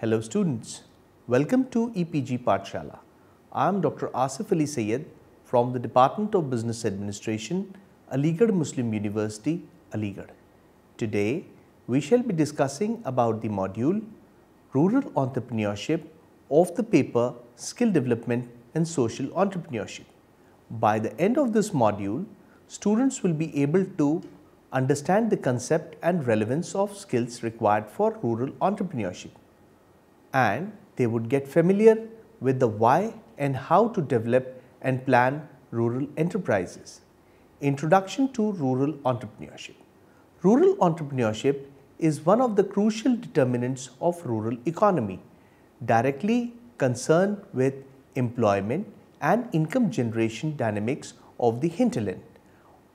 Hello students, welcome to EPG Pathshala. I am Dr. Asif Ali Sayed from the Department of Business Administration, Aligarh Muslim University, Aligarh. Today, we shall be discussing about the module Rural Entrepreneurship of the paper Skill Development and Social Entrepreneurship. By the end of this module, students will be able to understand the concept and relevance of skills required for rural entrepreneurship, and they would get familiar with the why and how to develop and plan rural enterprises. Introduction to rural entrepreneurship. Rural entrepreneurship is one of the crucial determinants of rural economy, directly concerned with employment and income generation dynamics of the hinterland.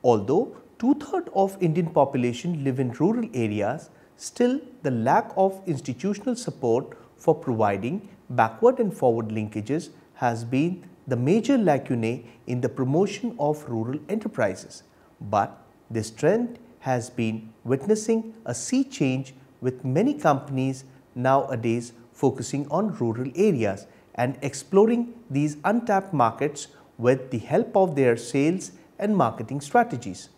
Although two-thirds of Indian population live in rural areas, still the lack of institutional support for providing backward and forward linkages has been the major lacunae in the promotion of rural enterprises. But this trend has been witnessing a sea change, with many companies nowadays focusing on rural areas and exploring these untapped markets with the help of their sales and marketing strategies.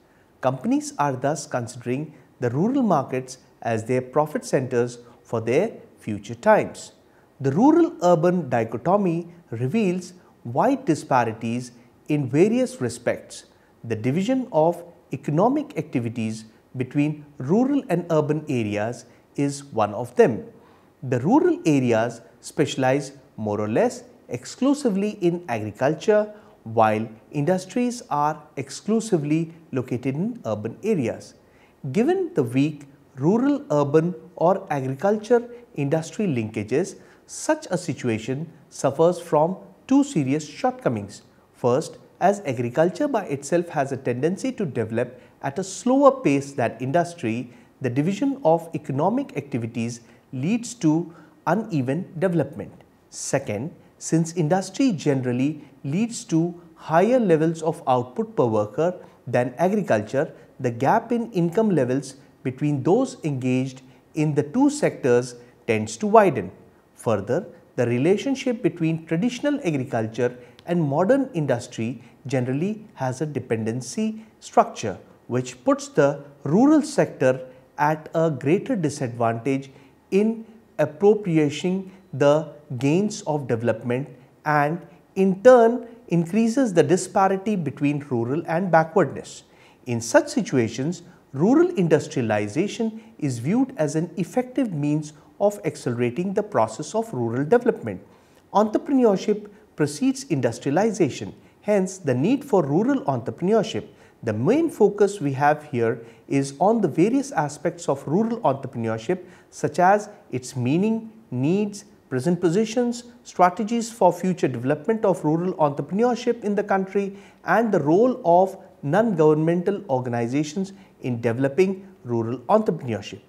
Companies are thus considering the rural markets as their profit centers for their future times. The rural-urban dichotomy reveals wide disparities in various respects. The division of economic activities between rural and urban areas is one of them. The rural areas specialize more or less exclusively in agriculture, while industries are exclusively located in urban areas. Given the weak rural-urban or agriculture-industry linkages, such a situation suffers from two serious shortcomings. First, as agriculture by itself has a tendency to develop at a slower pace than industry, the division of economic activities leads to uneven development. Second, since industry generally leads to higher levels of output per worker than agriculture, the gap in income levels between those engaged in the two sectors tends to widen. Further, the relationship between traditional agriculture and modern industry generally has a dependency structure, which puts the rural sector at a greater disadvantage in appropriating the gains of development, and in turn increases the disparity between rural and backwardness. In such situations, rural industrialization is viewed as an effective means of accelerating the process of rural development. Entrepreneurship precedes industrialization, hence the need for rural entrepreneurship. The main focus we have here is on the various aspects of rural entrepreneurship, such as its meaning, needs, present positions, strategies for future development of rural entrepreneurship in the country, and the role of non-governmental organizations in developing rural entrepreneurship.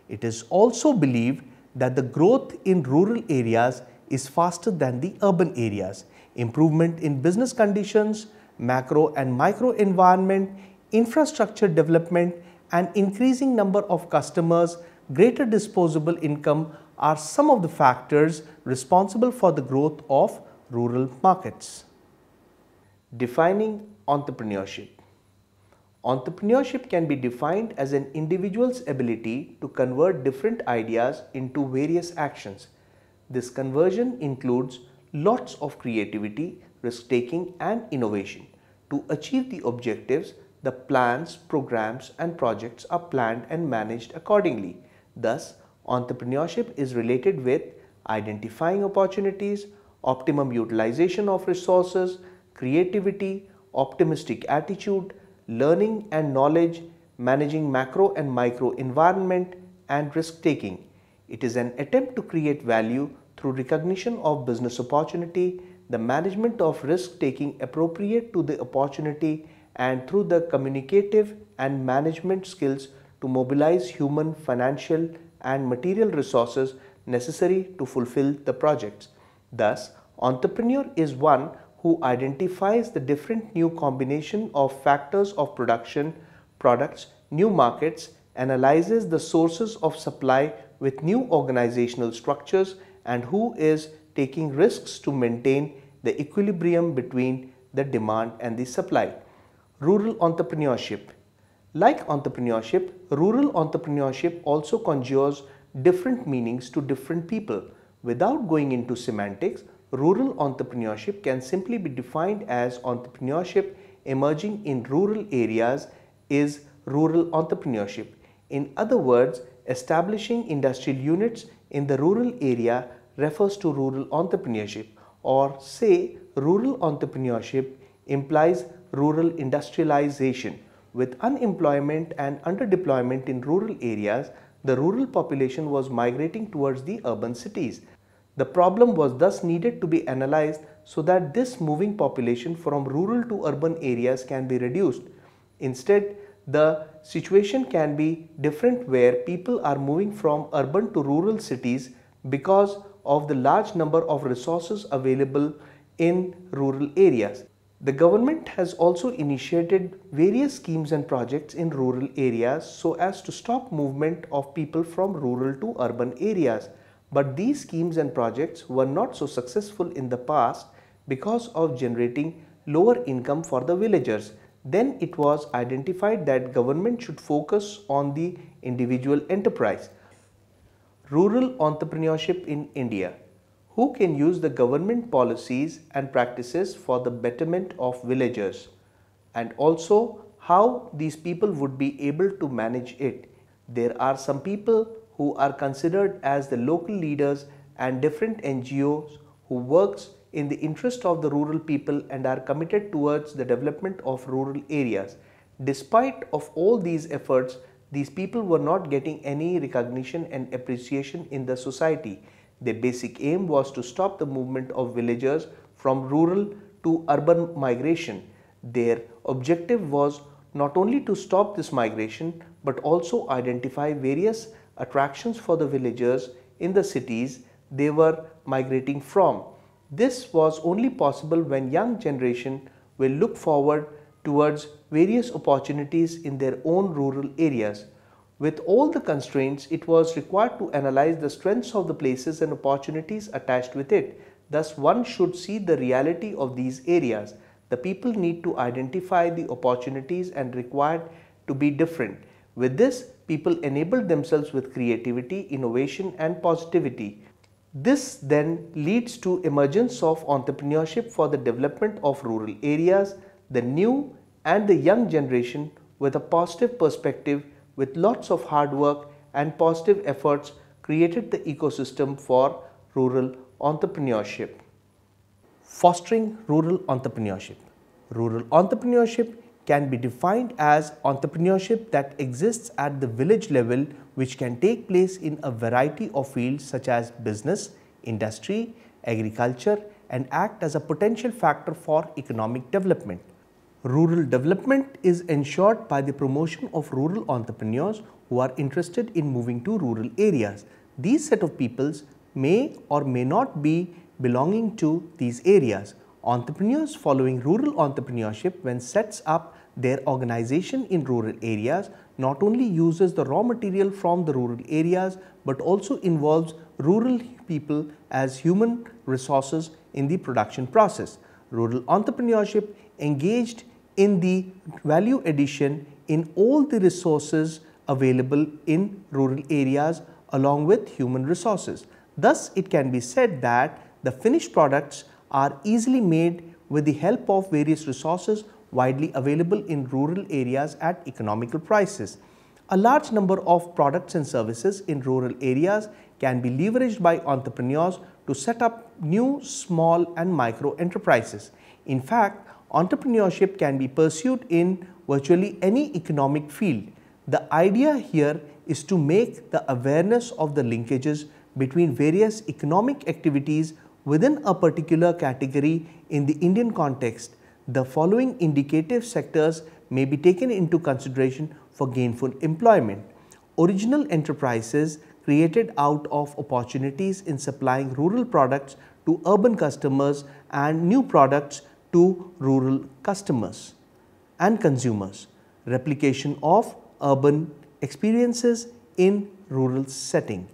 It is also believed that the growth in rural areas is faster than the urban areas. Improvement in business conditions, macro and micro environment, infrastructure development, and increasing number of customers, greater disposable income are some of the factors responsible for the growth of rural markets. Defining entrepreneurship. Entrepreneurship can be defined as an individual's ability to convert different ideas into various actions. This conversion includes lots of creativity, risk-taking, and innovation. To achieve the objectives, the plans, programs, and projects are planned and managed accordingly. Thus, entrepreneurship is related with identifying opportunities, optimum utilization of resources, creativity, optimistic attitude, learning and knowledge, managing macro and micro environment, and risk-taking. It is an attempt to create value through recognition of business opportunity, the management of risk-taking appropriate to the opportunity, and through the communicative and management skills to mobilize human, financial, and material resources necessary to fulfill the projects. Thus, entrepreneur is one who identifies the different new combination of factors of production, products, new markets, analyzes the sources of supply with new organizational structures, and who is taking risks to maintain the equilibrium between the demand and the supply. Rural entrepreneurship. Like entrepreneurship, rural entrepreneurship also conjures different meanings to different people. Without going into semantics, rural entrepreneurship can simply be defined as entrepreneurship emerging in rural areas is rural entrepreneurship. In other words, establishing industrial units in the rural area refers to rural entrepreneurship, or say rural entrepreneurship implies rural industrialization. With unemployment and underdeployment in rural areas, the rural population was migrating towards the urban cities. The problem was thus needed to be analyzed so that this moving population from rural to urban areas can be reduced. Instead, the situation can be different where people are moving from urban to rural cities because of the large number of resources available in rural areas. The government has also initiated various schemes and projects in rural areas so as to stop movement of people from rural to urban areas. But these schemes and projects were not so successful in the past because of generating lower income for the villagers. Then it was identified that government should focus on the individual enterprise. Rural entrepreneurship in India. Who can use the government policies and practices for the betterment of villagers, and also how these people would be able to manage it. There are some people who are considered as the local leaders and different NGOs who works in the interest of the rural people and are committed towards the development of rural areas. Despite of all these efforts, these people were not getting any recognition and appreciation in the society. Their basic aim was to stop the movement of villagers from rural to urban migration. Their objective was not only to stop this migration but also identify various attractions for the villagers in the cities they were migrating from. This was only possible when young generation will look forward towards various opportunities in their own rural areas. With all the constraints, it was required to analyze the strengths of the places and opportunities attached with it. Thus, one should see the reality of these areas. The people need to identify the opportunities and required to be different. With this, people enabled themselves with creativity, innovation and positivity. This then leads to emergence of entrepreneurship for the development of rural areas. The new and the young generation with a positive perspective, with lots of hard work and positive efforts, created the ecosystem for rural entrepreneurship. Fostering rural entrepreneurship. Rural entrepreneurship can be defined as entrepreneurship that exists at the village level, which can take place in a variety of fields such as business, industry, agriculture, and act as a potential factor for economic development. Rural development is ensured by the promotion of rural entrepreneurs who are interested in moving to rural areas. These set of peoples may or may not be belonging to these areas. Entrepreneurs following rural entrepreneurship, when sets up their organization in rural areas, not only uses the raw material from the rural areas but also involves rural people as human resources in the production process. Rural entrepreneurship engaged in the value addition in all the resources available in rural areas along with human resources. Thus, it can be said that the finished products are easily made with the help of various resources widely available in rural areas at economical prices. A large number of products and services in rural areas can be leveraged by entrepreneurs to set up new small and micro enterprises. In fact, entrepreneurship can be pursued in virtually any economic field. The idea here is to make the awareness of the linkages between various economic activities within a particular category in the Indian context. The following indicative sectors may be taken into consideration for gainful employment. Original enterprises created out of opportunities in supplying rural products to urban customers and new products to rural customers and consumers. Replication of urban experiences in rural setting.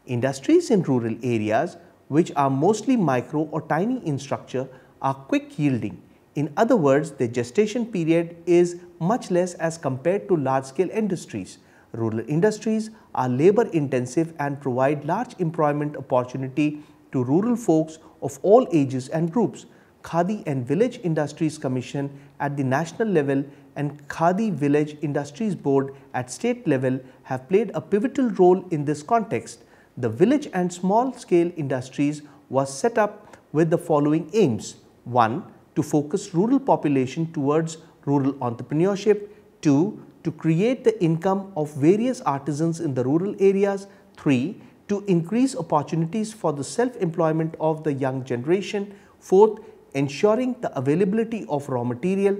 Industries in rural areas which are mostly micro or tiny in structure, are quick yielding. In other words, the gestation period is much less as compared to large-scale industries. Rural industries are labor-intensive and provide large employment opportunity to rural folks of all ages and groups. Khadi and Village Industries Commission at the national level and Khadi Village Industries Board at state level have played a pivotal role in this context. The village and small scale industries was set up with the following aims. 1. To focus rural population towards rural entrepreneurship. 2. To create the income of various artisans in the rural areas. 3. To increase opportunities for the self-employment of the young generation. 4th, ensuring the availability of raw material.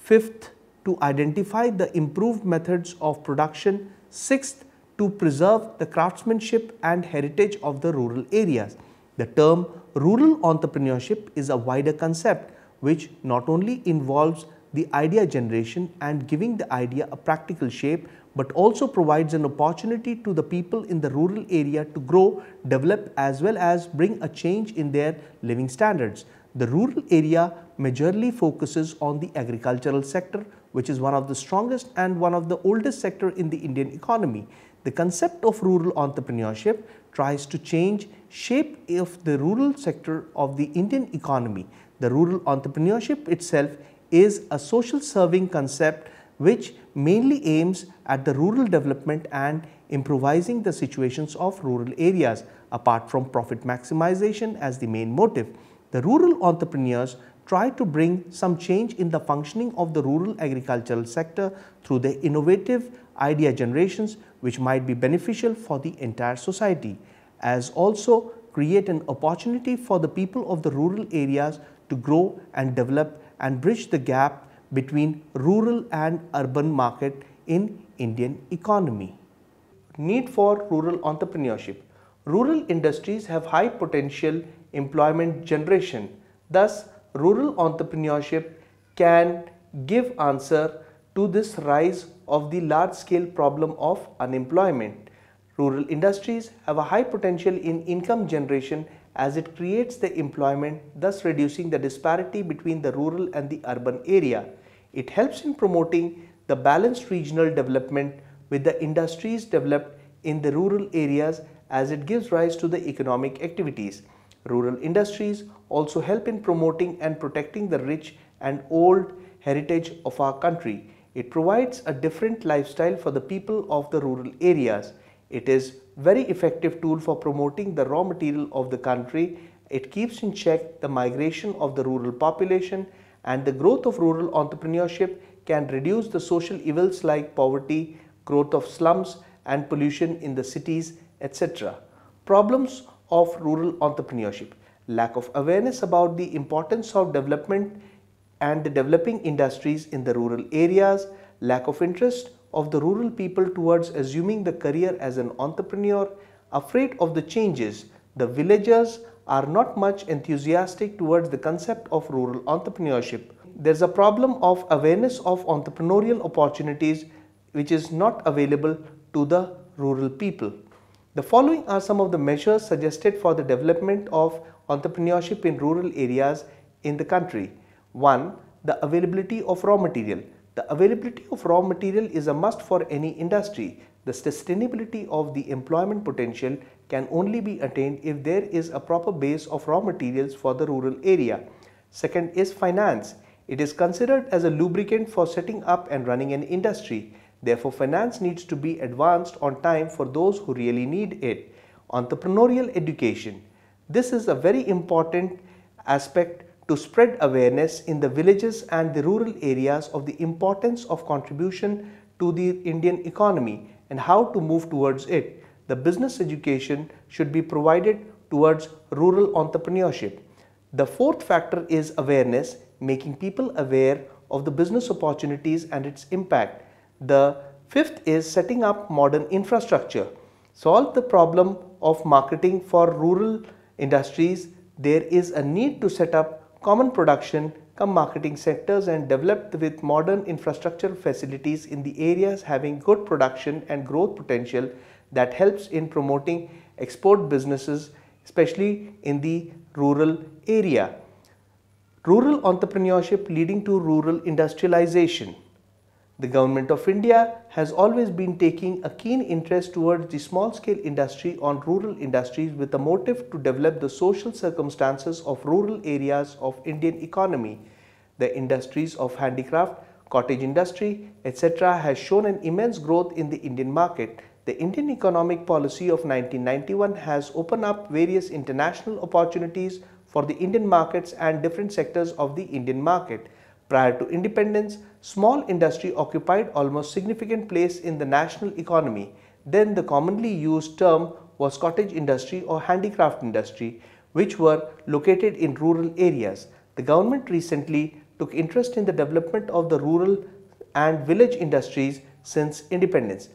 5th, to identify the improved methods of production. 6th, to preserve the craftsmanship and heritage of the rural areas. The term rural entrepreneurship is a wider concept which not only involves the idea generation and giving the idea a practical shape, but also provides an opportunity to the people in the rural area to grow, develop as well as bring a change in their living standards. The rural area majorly focuses on the agricultural sector, which is one of the strongest and one of the oldest sector in the Indian economy. The concept of rural entrepreneurship tries to change shape of the rural sector of the Indian economy. The rural entrepreneurship itself is a social serving concept which mainly aims at the rural development and improvising the situations of rural areas apart from profit maximization as the main motive. The rural entrepreneurs try to bring some change in the functioning of the rural agricultural sector through their innovative idea generations which might be beneficial for the entire society, as also create an opportunity for the people of the rural areas to grow and develop and bridge the gap between rural and urban market in Indian economy. Need for rural entrepreneurship. Rural industries have high potential employment generation. Thus, rural entrepreneurship can give answer to this rise of the large scale problem of unemployment. Rural industries have a high potential in income generation as it creates the employment, thus reducing the disparity between the rural and the urban area. It helps in promoting the balanced regional development with the industries developed in the rural areas as it gives rise to the economic activities. Rural industries also help in promoting and protecting the rich and old heritage of our country. It provides a different lifestyle for the people of the rural areas. It is very effective tool for promoting the raw material of the country. It keeps in check the migration of the rural population, and the growth of rural entrepreneurship can reduce the social evils like poverty, growth of slums and pollution in the cities, etc. Problems of rural entrepreneurship. Lack of awareness about the importance of development and the developing industries in the rural areas, lack of interest of the rural people towards assuming the career as an entrepreneur, afraid of the changes. The villagers are not much enthusiastic towards the concept of rural entrepreneurship. There's a problem of awareness of entrepreneurial opportunities which is not available to the rural people. The following are some of the measures suggested for the development of entrepreneurship in rural areas in the country. 1. The availability of raw material. The availability of raw material is a must for any industry. The sustainability of the employment potential can only be attained if there is a proper base of raw materials for the rural area. Second is finance. It is considered as a lubricant for setting up and running an industry. Therefore, finance needs to be advanced on time for those who really need it. Entrepreneurial education. This is a very important aspect to spread awareness in the villages and the rural areas of the importance of contribution to the Indian economy and how to move towards it. The business education should be provided towards rural entrepreneurship. The fourth factor is awareness, making people aware of the business opportunities and its impact. The fifth is setting up modern infrastructure. Solve the problem of marketing for rural industries. There is a need to set up common production, marketing sectors and developed with modern infrastructure facilities in the areas having good production and growth potential that helps in promoting export businesses, especially in the rural area. Rural entrepreneurship leading to rural industrialization. The Government of India has always been taking a keen interest towards the small-scale industry on rural industries with a motive to develop the social circumstances of rural areas of Indian economy. The industries of handicraft, cottage industry, etc. has shown an immense growth in the Indian market. The Indian economic policy of 1991 has opened up various international opportunities for the Indian markets and different sectors of the Indian market. Prior to independence, small industry occupied almost significant place in the national economy. Then the commonly used term was cottage industry or handicraft industry, which were located in rural areas. The government recently took interest in the development of the rural and village industries since independence.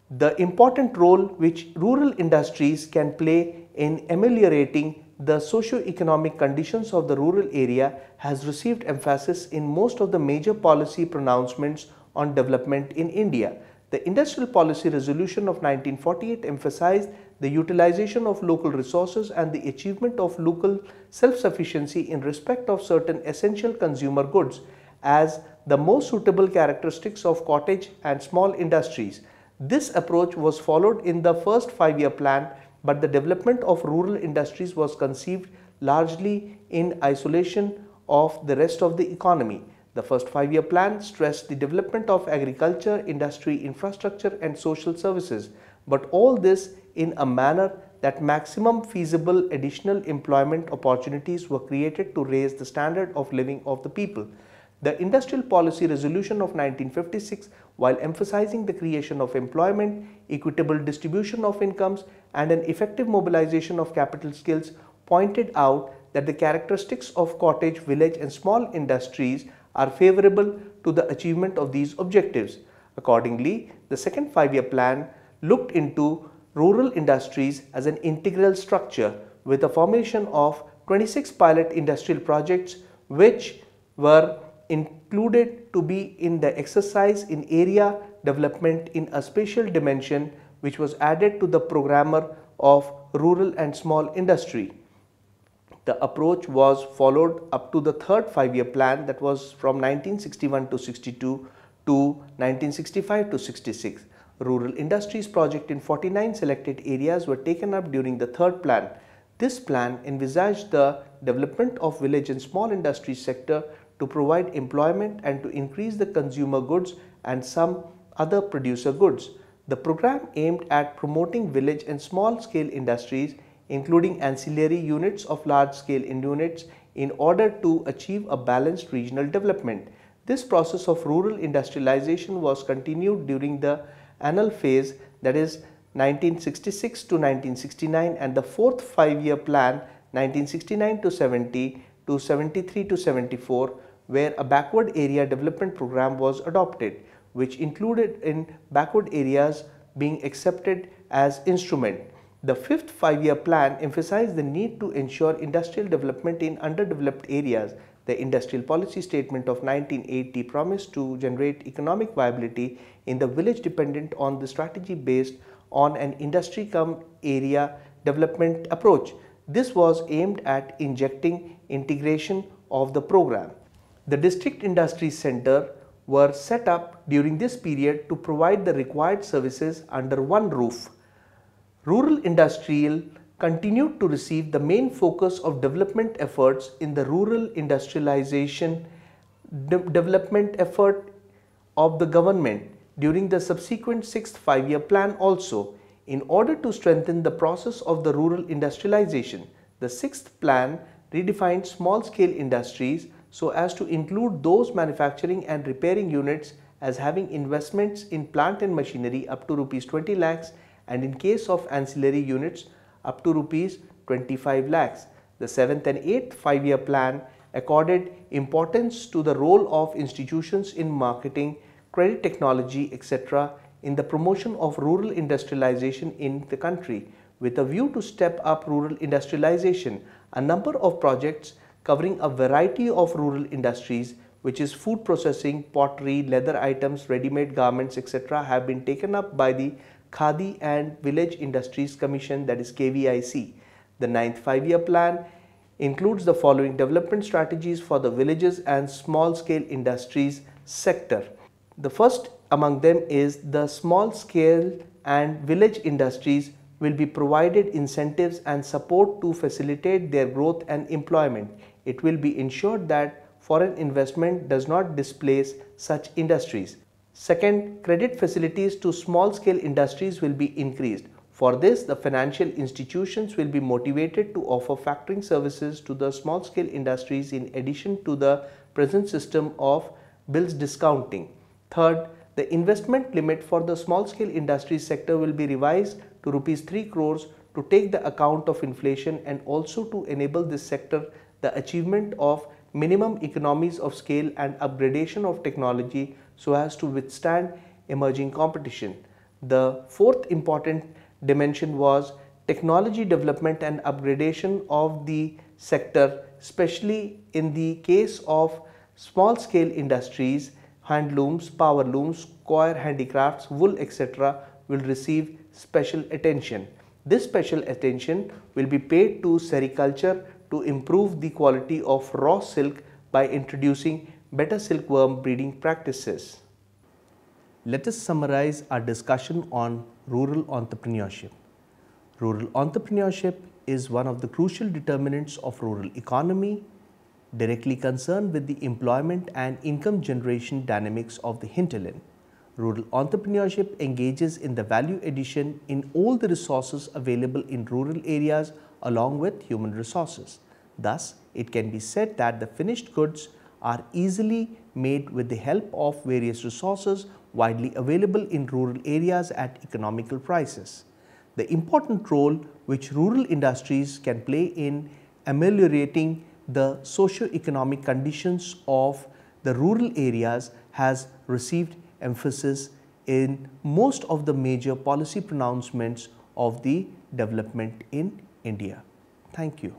The important role which rural industries can play in ameliorating the socio-economic conditions of the rural area has received emphasis in most of the major policy pronouncements on development in India. The Industrial Policy Resolution of 1948 emphasized the utilization of local resources and the achievement of local self-sufficiency in respect of certain essential consumer goods as the most suitable characteristics of cottage and small industries. This approach was followed in the first 5-year plan, but the development of rural industries was conceived largely in isolation of the rest of the economy. The first 5-year plan stressed the development of agriculture, industry, infrastructure and social services, but all this in a manner that maximum feasible additional employment opportunities were created to raise the standard of living of the people. The Industrial Policy Resolution of 1956, while emphasizing the creation of employment, equitable distribution of incomes, and an effective mobilization of capital skills, pointed out that the characteristics of cottage, village, and small industries are favorable to the achievement of these objectives. Accordingly, the second 5-year plan looked into rural industries as an integral structure with a formation of 26 pilot industrial projects which were included to be in the exercise in area development in a spatial dimension, which was added to the programmer of rural and small industry. The approach was followed up to the third 5-year plan, that was from 1961 to 62 to 1965 to 66. Rural industries project in 49 selected areas were taken up during the third plan. This plan envisaged the development of village and small industry sector to provide employment and to increase the consumer goods and some other producer goods. The program aimed at promoting village and small scale industries, including ancillary units of large scale units, in order to achieve a balanced regional development. This process of rural industrialization was continued during the annal phase, that is 1966 to 1969, and the fourth 5-year plan 1969 to 70 to 73 to 74, where a backward area development program was adopted, which included in backward areas being accepted as instrument. The fifth 5-year plan emphasized the need to ensure industrial development in underdeveloped areas. The Industrial Policy Statement of 1980 promised to generate economic viability in the village dependent on the strategy based on an industry cum area development approach. This was aimed at injecting integration of the program. The district industry center were set up during this period to provide the required services under one roof. Rural industrial continued to receive the main focus of development efforts in the rural industrialization development effort of the government during the subsequent 6th 5-year plan also. In order to strengthen the process of the rural industrialization, the 6th plan redefined small-scale industries so as to include those manufacturing and repairing units as having investments in plant and machinery up to Rs 20 lakhs, and in case of ancillary units up to Rs 25 lakhs. The 7th and 8th 5-year plan accorded importance to the role of institutions in marketing, credit technology, etc. in the promotion of rural industrialization in the country. With a view to step up rural industrialization, a number of projects covering a variety of rural industries, which is food processing, pottery, leather items, ready-made garments, etc. have been taken up by the Khadi and Village Industries Commission, that is KVIC. The ninth five-year plan includes the following development strategies for the villages and small-scale industries sector. The first among them is the small-scale and village industries will be provided incentives and support to facilitate their growth and employment. It will be ensured that foreign investment does not displace such industries. Second, credit facilities to small-scale industries will be increased. For this, the financial institutions will be motivated to offer factoring services to the small-scale industries in addition to the present system of bills discounting. Third, the investment limit for the small-scale industries sector will be revised to Rs 3 crores to take the account of inflation and also to enable this sector the achievement of minimum economies of scale and upgradation of technology so as to withstand emerging competition. The fourth important dimension was technology development and upgradation of the sector, especially in the case of small scale industries, handlooms, power looms, coir handicrafts, wool, etc. will receive special attention. This special attention will be paid to sericulture to improve the quality of raw silk by introducing better silkworm breeding practices. Let us summarize our discussion on rural entrepreneurship. Rural entrepreneurship is one of the crucial determinants of rural economy, directly concerned with the employment and income generation dynamics of the hinterland. Rural entrepreneurship engages in the value addition in all the resources available in rural areas along with human resources. Thus, it can be said that the finished goods are easily made with the help of various resources widely available in rural areas at economical prices. The important role which rural industries can play in ameliorating the socio-economic conditions of the rural areas has received emphasis in most of the major policy pronouncements of the development in India. Thank you.